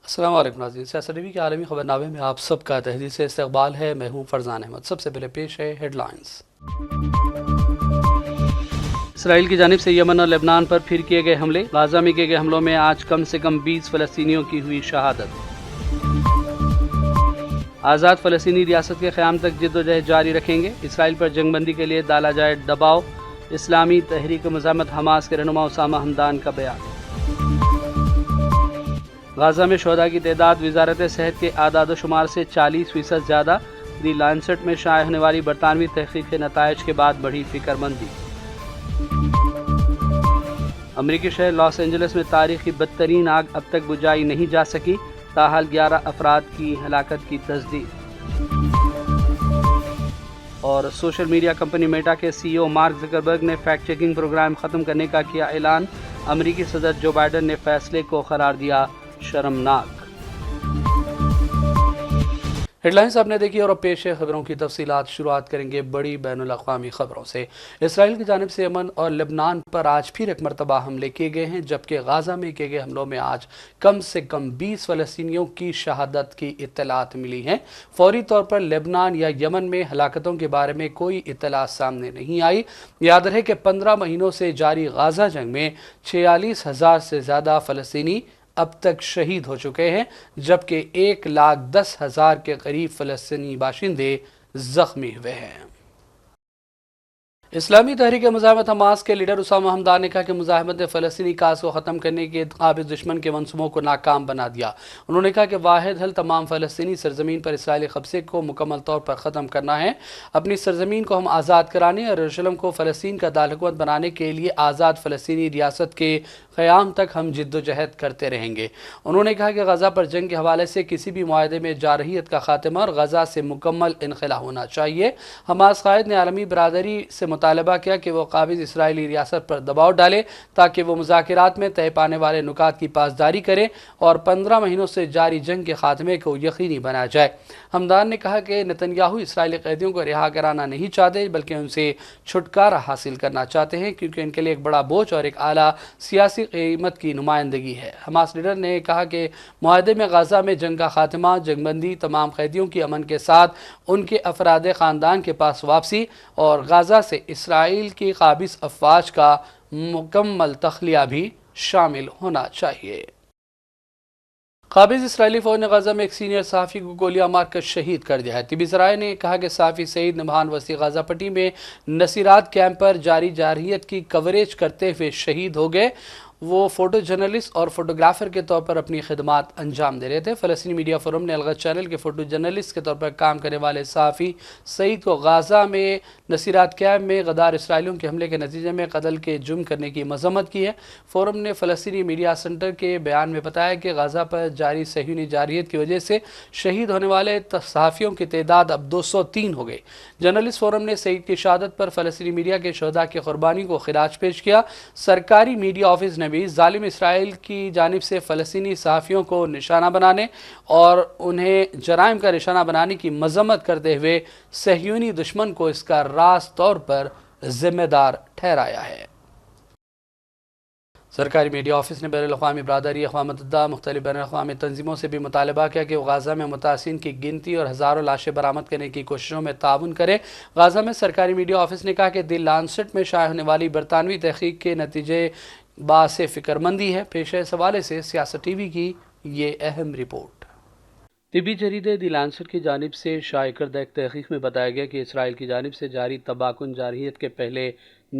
السلام علیکم ناظرین، سیاست ٹی وی کے عالمی خبرنامے میں آپ سب کا تہدید سے استقبال ہے۔ میں ہوں فرزان احمد۔ سب سے پہلے پیش ہے ہیڈ لائنز۔ اسرائیل کی جانب سے یمن اور لبنان پر پھر کیے گئے حملے۔ غزہ میں کیے گئے حملوں میں آج کم سے کم 20 فلسطینیوں کی ہوئی شہادت۔ آزاد فلسطینی ریاست کے قیام تک جدوجہد جاری رکھیں گے۔ اسرائیل پر جنگ بندی کے لیے ڈالا جائے دباؤ۔ اسلامی تحریک مزاحمت حماس کے رہنما اسامہ حمدان کا بیان۔ غزہ میں شہداء کی تعداد وزارت صحت کے اعداد و شمار سے 40% زیادہ۔ دی لانسٹ میں شائع ہونے والی برطانوی تحقیق کے نتائج کے بعد بڑھی فکر مندی۔ امریکی شہر لاس اینجلس میں تاریخ کی بدترین آگ اب تک بجھائی نہیں جا سکی، تاحال 11 افراد کی ہلاکت کی تصدیق۔ اور سوشل میڈیا کمپنی میٹا کے سی ای او مارک زکربرگ نے فیکٹ چیکنگ پروگرام ختم کرنے کا کیا اعلان۔ امریکی صدر جو بائیڈن نے فیصلے کو قرار دیا شرمناک۔ ہیڈ لائنز آپ نے دیکھی اور اب پیش ہے خبروں کی تفصیلات۔ شروعات کریں گے بڑی بین الاقوامی خبروں سے۔ اسرائیل کی جانب سے یمن اور لبنان پر آج پھر ایک مرتبہ حملے کیے گئے ہیں، جبکہ غزہ میں کیے گئے حملوں میں آج کم سے کم 20 فلسطینیوں کی شہادت کی اطلاعات ملی ہیں۔ فوری طور پر لبنان یا یمن میں ہلاکتوں کے بارے میں کوئی اطلاع سامنے نہیں آئی۔ یاد رہے کہ 15 مہینوں سے جاری غزہ جنگ میں 46,000 سے زیادہ فلسطینی اب تک شہید ہو چکے ہیں، جبکہ 1,10,000 کے قریب فلسطینی باشندے زخمی ہوئے ہیں۔ اسلامی تحریک مزاحمت حماس کے لیڈر اسامہ حمدان نے کہا کہ مزاحمت نے فلسطینی کاز کو ختم کرنے کے قابض دشمن کے منصوبوں کو ناکام بنا دیا۔ انہوں نے کہا کہ واحد حل تمام فلسطینی سرزمین پر اسرائیلی قبضے کو مکمل طور پر ختم کرنا ہے۔ اپنی سرزمین کو ہم آزاد کرانے اور یروشلم کو فلسطین کا دارالحکومت بنانے کے لیے آزاد فلسطینی ریاست کے قیام تک ہم جدوجہد کرتے رہیں گے۔ انہوں نے کہا کہ غزہ پر جنگ کے حوالے سے کسی بھی معاہدے میں جارحیت کا خاتمہ اور غزہ سے مکمل انخلا ہونا چاہیے۔ حماس قائد نے عالمی برادری سے مطالبہ کیا کہ وہ قابض اسرائیلی ریاست پر دباؤ ڈالے تاکہ وہ مذاکرات میں طے پانے والے نکات کی پاسداری کرے اور 15 مہینوں سے جاری جنگ کے خاتمے کو یقینی بنایا جائے۔ حمدان نے کہا کہ نتنیاہو اسرائیلی قیدیوں کو رہا کرانا نہیں چاہتے بلکہ ان سے چھٹکارا حاصل کرنا چاہتے ہیں، کیونکہ ان کے لیے ایک بڑا بوجھ اور ایک اعلیٰ سیاسی قیمت کی نمائندگی ہے۔ حماس لیڈر نے کہا کہ معاہدے میں غزہ میں جنگ کا خاتمہ، جنگ بندی، تمام قیدیوں کی امن کے ساتھ ان کے افراد خاندان کے پاس واپسی اور غزہ سے اسرائیل کی قابض افواج کا مکمل تخلیہ بھی شامل ہونا چاہیے۔ قابض اسرائیلی فوج نے غزہ میں ایک سینئر صحافی کو گولیاں مار کر شہید کر دیا ہے۔ طبی ذرائع نے کہا کہ صحافی سعید نبہان وسطی غزہ پٹی میں نصیرات کیمپ پر جاری جارحیت کی کوریج کرتے ہوئے شہید ہو گئے۔ وہ فوٹو جرنلسٹ اور فوٹوگرافر کے طور پر اپنی خدمات انجام دے رہے تھے۔ فلسطینی میڈیا فورم نے الغد چینل کے فوٹو جرنلسٹ کے طور پر کام کرنے والے صحافی سعید کو غزہ میں نصیرات کیمپ میں غدار اسرائیلیوں کے حملے کے نتیجے میں قتل کے جرم کرنے کی مذمت کی ہے۔ فورم نے فلسطینی میڈیا سینٹر کے بیان میں بتایا کہ غزہ پر جاری صہیونی جارحیت کی وجہ سے شہید ہونے والے صحافیوں کی تعداد اب 203 ہو گئی۔ جرنلسٹ فورم نے سعید کی شہادت پر فلسطینی میڈیا کے شہداء کی قربانی کو خراج پیش کیا۔ سرکاری میڈیا آفس نے بھی ظالم اسرائیل کی جانب سے فلسطینی صحافیوں کو نشانہ بنانے اور انہیں جرائم کا نشانہ بنانے کی مذمت کرتے ہوئے صہیونی دشمن کو اس کا راست طور پر ذمہ دار ٹھہرایا ہے۔ سرکاری میڈیا آفس نے بین الاقوامی برادری، اقوام متحدہ، مختلف بین الاقوامی تنظیموں سے بھی مطالبہ کیا کہ وہ غزہ میں متاثرین کی گنتی اور ہزاروں لاشیں برآمد کرنے کی کوششوں میں تعاون کرے۔ غزہ میں سرکاری میڈیا آفس نے کہا کہ دی لانسٹ میں شائع ہونے والی برطانوی تحقیق کے نتیجے باعث فکر مندی ہے۔ پیش ہے اس حوالے سے سیاست ٹی وی کی یہ اہم رپورٹ۔ طبی جریدے دی لانسٹ کی جانب سے شائع کردہ ایک تحقیق میں بتایا گیا کہ اسرائیل کی جانب سے جاری تباہ کن جارحیت کے پہلے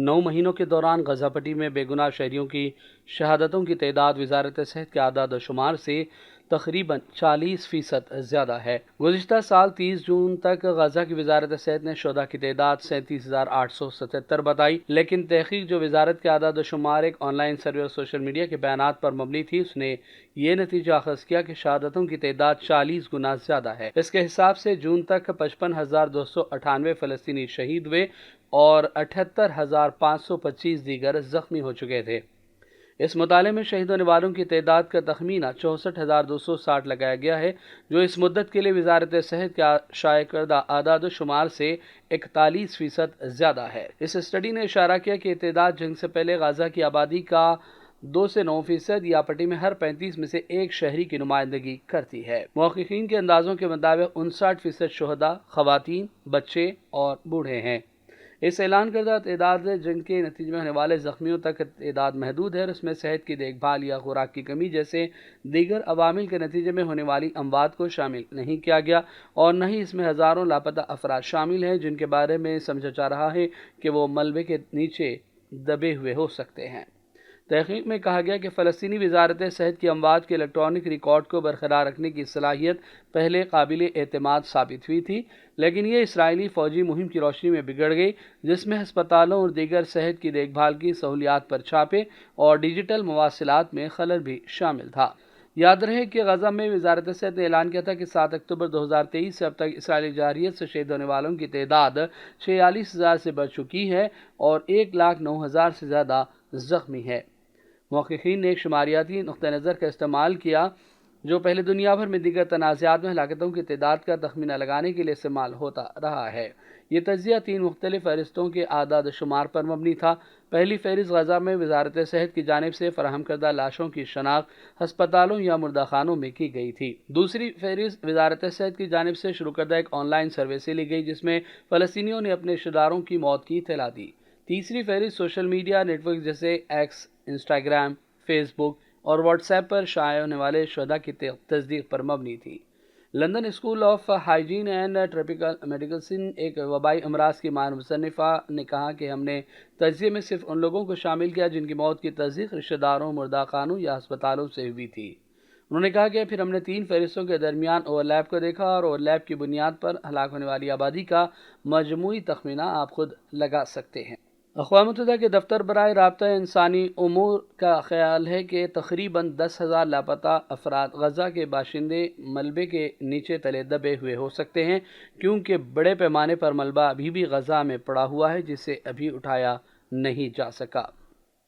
9 مہینوں کے دوران غزہ پٹی میں بے گناہ شہریوں کی شہادتوں کی تعداد وزارت صحت کے اعداد و شمار سے تقریباً 40% زیادہ ہے۔ گزشتہ سال 30 جون تک غزہ کی وزارت صحت نے شہداء کی تعداد 37,877 بتائی، لیکن تحقیق جو وزارت کے اعداد و شمار ایک آن لائن سروے اور سوشل میڈیا کے بیانات پر مبنی تھی، اس نے یہ نتیجہ اخذ کیا کہ شہادتوں کی تعداد 40 گنا زیادہ ہے۔ اس کے حساب سے جون تک 55,298 فلسطینی شہید ہوئے اور 78,525 دیگر زخمی ہو چکے تھے۔ اس مطالعے میں شہید ہونے والوں کی تعداد کا تخمینہ 64,260 لگایا گیا ہے، جو اس مدت کے لیے وزارت صحت کے شائع کردہ اعداد و شمار سے 41% زیادہ ہے۔ اس اسٹڈی نے اشارہ کیا کہ یہ تعداد جنگ سے پہلے غزہ کی آبادی کا 2 سے 9% یا پٹی میں ہر 35 میں سے ایک شہری کی نمائندگی کرتی ہے۔ محققین کے اندازوں کے مطابق 59% شہداء خواتین، بچے اور بوڑھے ہیں۔ اس اعلان کردہ تعداد جن کے نتیجے میں ہونے والے زخمیوں تک تعداد محدود ہے اور اس میں صحت کی دیکھ بھال یا خوراک کی کمی جیسے دیگر عوامل کے نتیجے میں ہونے والی اموات کو شامل نہیں کیا گیا، اور نہ ہی اس میں ہزاروں لاپتہ افراد شامل ہیں جن کے بارے میں سمجھا جا رہا ہے کہ وہ ملبے کے نیچے دبے ہوئے ہو سکتے ہیں۔ تحقیق میں کہا گیا کہ فلسطینی وزارت صحت کی اموات کے الیکٹرانک ریکارڈ کو برقرار رکھنے کی صلاحیت پہلے قابل اعتماد ثابت ہوئی تھی، لیکن یہ اسرائیلی فوجی مہم کی روشنی میں بگڑ گئی، جس میں ہسپتالوں اور دیگر صحت کی دیکھ بھال کی سہولیات پر چھاپے اور ڈیجیٹل مواصلات میں خلل بھی شامل تھا۔ یاد رہے کہ غزہ میں وزارت صحت نے اعلان کیا تھا کہ 7 اکتوبر 2023 سے اب تک اسرائیلی جارحیت سے شہید ہونے والوں کی تعداد 46,000 سے بڑھ چکی ہے اور 1,09,000 سے زیادہ زخمی ہے۔ محققین نے ایک شماریاتی نقطہ نظر کا استعمال کیا جو پہلے دنیا بھر میں دیگر تنازعات میں ہلاکتوں کی تعداد کا تخمینہ لگانے کے لیے استعمال ہوتا رہا ہے۔ یہ تجزیہ 3 مختلف فہرستوں کے اعداد و شمار پر مبنی تھا۔ پہلی فہرست غزہ میں وزارت صحت کی جانب سے فراہم کردہ لاشوں کی شناخت ہسپتالوں یا مردہ خانوں میں کی گئی تھی۔ دوسری فہرست وزارت صحت کی جانب سے شروع کردہ ایک آن لائن سروے سے لی گئی جس میں فلسطینیوں نے اپنے رشتہ داروں کی موت کی اطلاع دی۔ تیسری فہرست سوشل میڈیا نیٹ ورک جیسے ایکس، انسٹاگرام، فیس بک اور واٹس ایپ پر شائع ہونے والے شہداء کی تصدیق پر مبنی تھی۔ London school of hygiene and tropical medicine ایک وبائی امراض کی ماہر مصنفہ نے کہا کہ ہم نے تجزیے میں صرف ان لوگوں کو شامل کیا جن کی موت کی تصدیق رشتہ داروں، مردہ خانوں یا ہسپتالوں سے ہوئی تھی۔ انہوں نے کہا کہ پھر ہم نے 3 فہرستوں کے درمیان اوور لیپ کو دیکھا اور اوور لیپ کی بنیاد پر ہلاک ہونے والی آبادی کا مجموعی تخمینہ آپ خود لگا سکتے ہیں۔ اقوام متحدہ کے دفتر برائے رابطہ انسانی امور کا خیال ہے کہ تقریباً 10,000 لاپتہ افراد غزہ کے باشندے ملبے کے نیچے تلے دبے ہوئے ہو سکتے ہیں، کیونکہ بڑے پیمانے پر ملبہ ابھی بھی غزہ میں پڑا ہوا ہے جسے ابھی اٹھایا نہیں جا سکا۔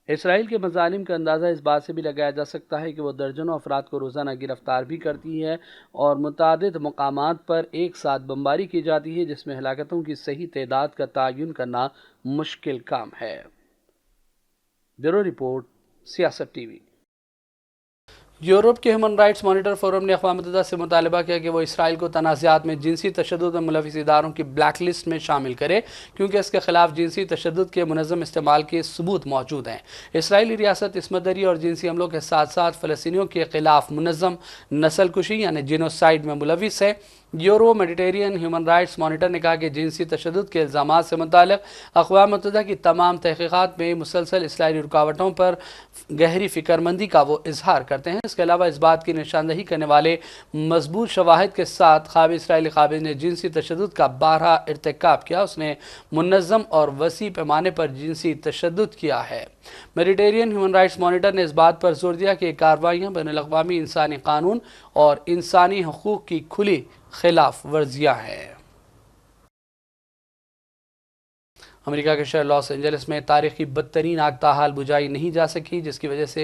اسرائیل کے مظالم کا اندازہ اس بات سے بھی لگایا جا سکتا ہے کہ وہ درجنوں افراد کو روزانہ گرفتار بھی کرتی ہے اور متعدد مقامات پر ایک ساتھ بمباری کی جاتی ہے، جس میں ہلاکتوں کی صحیح تعداد کا تعین کرنا مشکل کام ہے۔ بیورو رپورٹ، سیاست ٹی وی۔ یورپ کے ہیومن رائٹس مانیٹر فورم نے اقوام متحدہ سے مطالبہ کیا کہ وہ اسرائیل کو تنازعات میں جنسی تشدد میں ملوث اداروں کی بلیک لسٹ میں شامل کرے، کیونکہ اس کے خلاف جنسی تشدد کے منظم استعمال کے ثبوت موجود ہیں۔ اسرائیلی ریاست عصمت دری اور جنسی حملوں کے ساتھ ساتھ فلسطینیوں کے خلاف منظم نسل کشی یعنی جینوسائیڈ میں ملوث ہے۔ Euro Mediterranean human rights monitor نے کہا کہ جنسی تشدد کے الزامات سے متعلق اقوام متحدہ کی تمام تحقیقات میں مسلسل اسرائیلی رکاوٹوں پر گہری فکر مندی کا وہ اظہار کرتے ہیں۔ اس کے علاوہ اس بات کی نشاندہی کرنے والے مضبوط شواہد کے ساتھ قابض اسرائیلی قابض نے جنسی تشدد کا بارہا ارتکاب کیا، اس نے منظم اور وسیع پیمانے پر جنسی تشدد کیا ہے۔ میڈیٹرینین ہیومن رائٹس مانیٹر نے اس بات پر زور دیا کہ یہ کارروائیاں بین الاقوامی انسانی قانون اور انسانی حقوق کی کھلی خلاف ورزیاں ہیں۔ امریکہ کے شہر لاس اینجلس میں تاریخی بدترین آگ تاحال بجھائی نہیں جا سکی، جس کی وجہ سے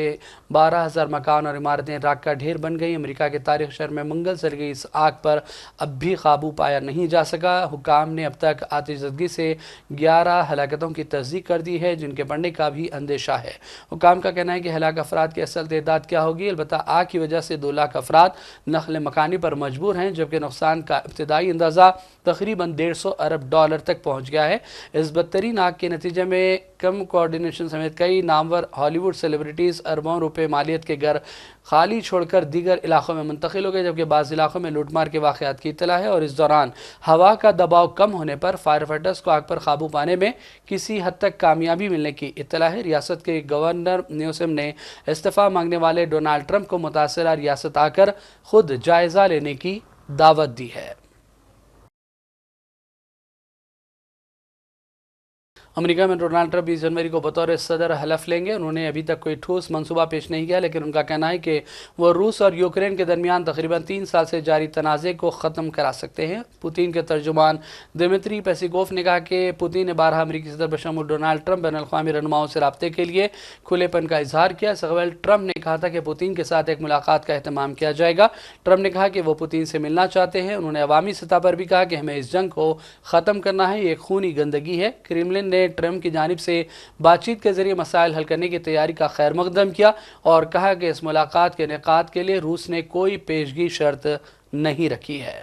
12,000 مکان اور عمارتیں راکھ کا ڈھیر بن گئیں۔ امریکہ کے تاریخ شہر میں منگل سے لگی اس آگ پر اب بھی قابو پایا نہیں جا سکا۔ حکام نے اب تک آتش زدگی سے 11 ہلاکتوں کی تصدیق کر دی ہے، جن کے بڑھنے کا بھی اندیشہ ہے۔ حکام کا کہنا ہے کہ ہلاک افراد کی اصل تعداد کیا ہوگی، البتہ آگ کی وجہ سے 2 لاکھ افراد نقل مکانی پر مجبور ہیں، جبکہ نقصان کا ابتدائی اندازہ تقریباً $150 ارب تک پہنچ گیا ہے۔ اس بدترین آگ کے نتیجے میں کم کوارڈینیشن سمیت کئی نامور ہالی ووڈ سیلیبریٹیز اربوں روپے مالیت کے گھر خالی چھوڑ کر دیگر علاقوں میں منتقل ہو گئے، جبکہ بعض علاقوں میں لوٹ مار کے واقعات کی اطلاع ہے۔ اور اس دوران ہوا کا دباؤ کم ہونے پر فائر فائٹرز کو آگ پر قابو پانے میں کسی حد تک کامیابی ملنے کی اطلاع ہے۔ ریاست کے گورنر نیوسم نے استعفیٰ مانگنے والے ڈونالڈ ٹرمپ کو متاثرہ ریاست آ کر خود جائزہ لینے کی دعوت دی ہے۔ امریکہ میں ڈونالڈ ٹرمپ 20 جنوری کو بطور صدر حلف لیں گے۔ انہوں نے ابھی تک کوئی ٹھوس منصوبہ پیش نہیں کیا، لیکن ان کا کہنا ہے کہ وہ روس اور یوکرین کے درمیان تقریباً 3 سال سے جاری تنازع کو ختم کرا سکتے ہیں۔ پوتین کے ترجمان دمتری پیسکوف نے کہا کہ پوتین نے 12 امریکی صدر بشمول ڈونالڈ ٹرمپ بین الاقوامی رہنماؤں سے رابطے کے لیے کھلے پن کا اظہار کیا۔ اس قبل ٹرمپ نے کہا تھا کہ پوتین کے ساتھ ایک ملاقات کا اہتمام کیا جائے گا۔ ٹرمپ نے کہا کہ وہ پوتین سے ملنا چاہتے ہیں۔ انہوں نے عوامی سطح پر بھی کہا کہ ہمیں اس جنگ کو ختم کرنا ہے، یہ ایک خونی گندگی ہے۔ کرملن نے نے ٹرمپ کی جانب سے بات چیت کے ذریعے مسائل حل کرنے کی تیاری کا خیر مقدم کیا اور کہا کہ اس ملاقات کے انعقاد کے لیے روس نے کوئی پیشگی شرط نہیں رکھی ہے۔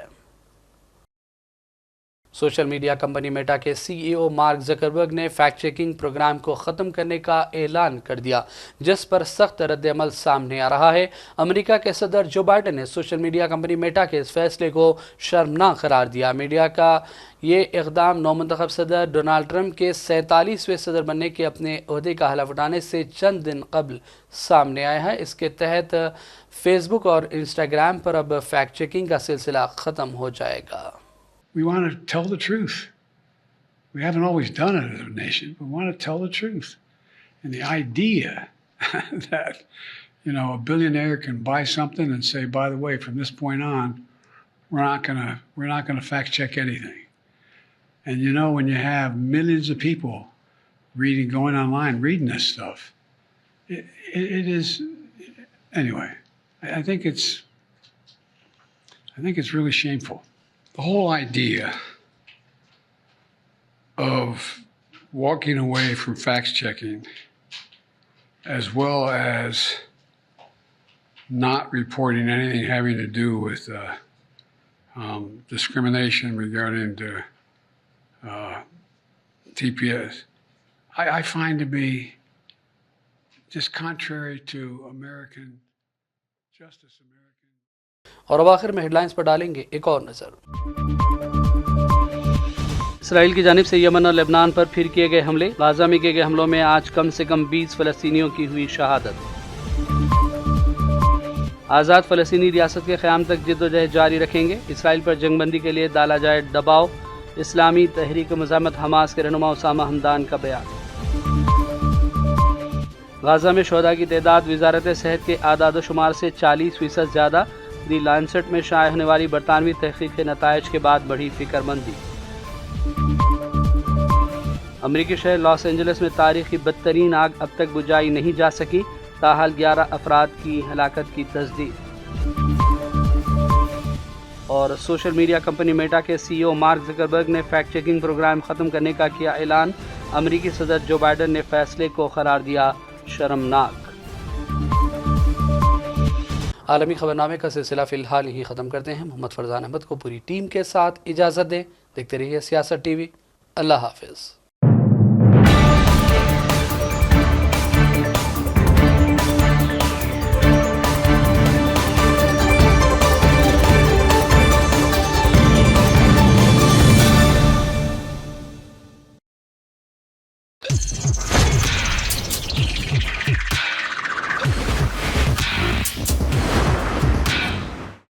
سوشل میڈیا کمپنی میٹا کے سی ای او مارک زکربرگ نے فیکٹ چیکنگ پروگرام کو ختم کرنے کا اعلان کر دیا، جس پر سخت رد عمل سامنے آ رہا ہے۔ امریکہ کے صدر جو بائیڈن نے سوشل میڈیا کمپنی میٹا کے اس فیصلے کو شرمناک قرار دیا۔ میڈیا کا یہ اقدام نومنتخب صدر ڈونالڈ ٹرمپ کے 47ویں صدر بننے کے اپنے عہدے کا حلف اٹھانے سے چند دن قبل سامنے آیا ہے۔ اس کے تحت فیس بک اور انسٹاگرام پر اب فیکٹ چیکنگ کا سلسلہ ختم ہو جائے گا۔ We want to tell the truth. We haven't always done it as a nation, but we want to tell the truth. And the idea that, a billionaire can buy something and say, by the way, from this point on, we're not gonna fact check anything. And when you have millions of people going online, reading this stuff, it is, anyway, I think it's really shameful. The whole idea of walking away from fact-checking, as well as not reporting anything having to do with discrimination regarding TPS, I find to be just contrary to American justice. اور اب آخر میں head lines پر ڈالیں گے ایک اور نظر۔ اسرائیل کی جانب سے یمن اور لبنان پر پھر کیے گئے حملے، غزہ میں کیے گئے حملوں میں آج کم سے کم 20 فلسطینیوں کی ہوئی شہادت۔ آزاد فلسطینی ریاست کے قیام تک جدوجہد جاری رکھیں گے، اسرائیل پر جنگ بندی کے لیے ڈالا جائے دباؤ، اسلامی تحریک مزاحمت حماس کے رہنما اسامہ حمدان کا بیان۔ غزہ میں شہداء کی تعداد وزارت صحت کے اعداد و شمار سے 40% زیادہ، دی لانسٹ میں شائع ہونے والی برطانوی تحقیق کے نتائج کے بعد بڑھی فکر مندی۔ امریکی شہر لاس اینجلس میں تاریخی بدترین آگ اب تک بجھائی نہیں جا سکی، تاحال 11 افراد کی ہلاکت کی تصدیق۔ اور سوشل میڈیا کمپنی میٹا کے سی ای او مارک زکربرگ نے فیکٹ چیکنگ پروگرام ختم کرنے کا کیا اعلان، امریکی صدر جو بائیڈن نے فیصلے کو قرار دیا شرمناک۔ عالمی خبرنامے کا سلسلہ فی الحال ہی ختم کرتے ہیں۔ محمد فرزان احمد کو پوری ٹیم کے ساتھ اجازت دیں۔ دیکھتے رہیے سیاست ٹی وی۔ اللہ حافظ۔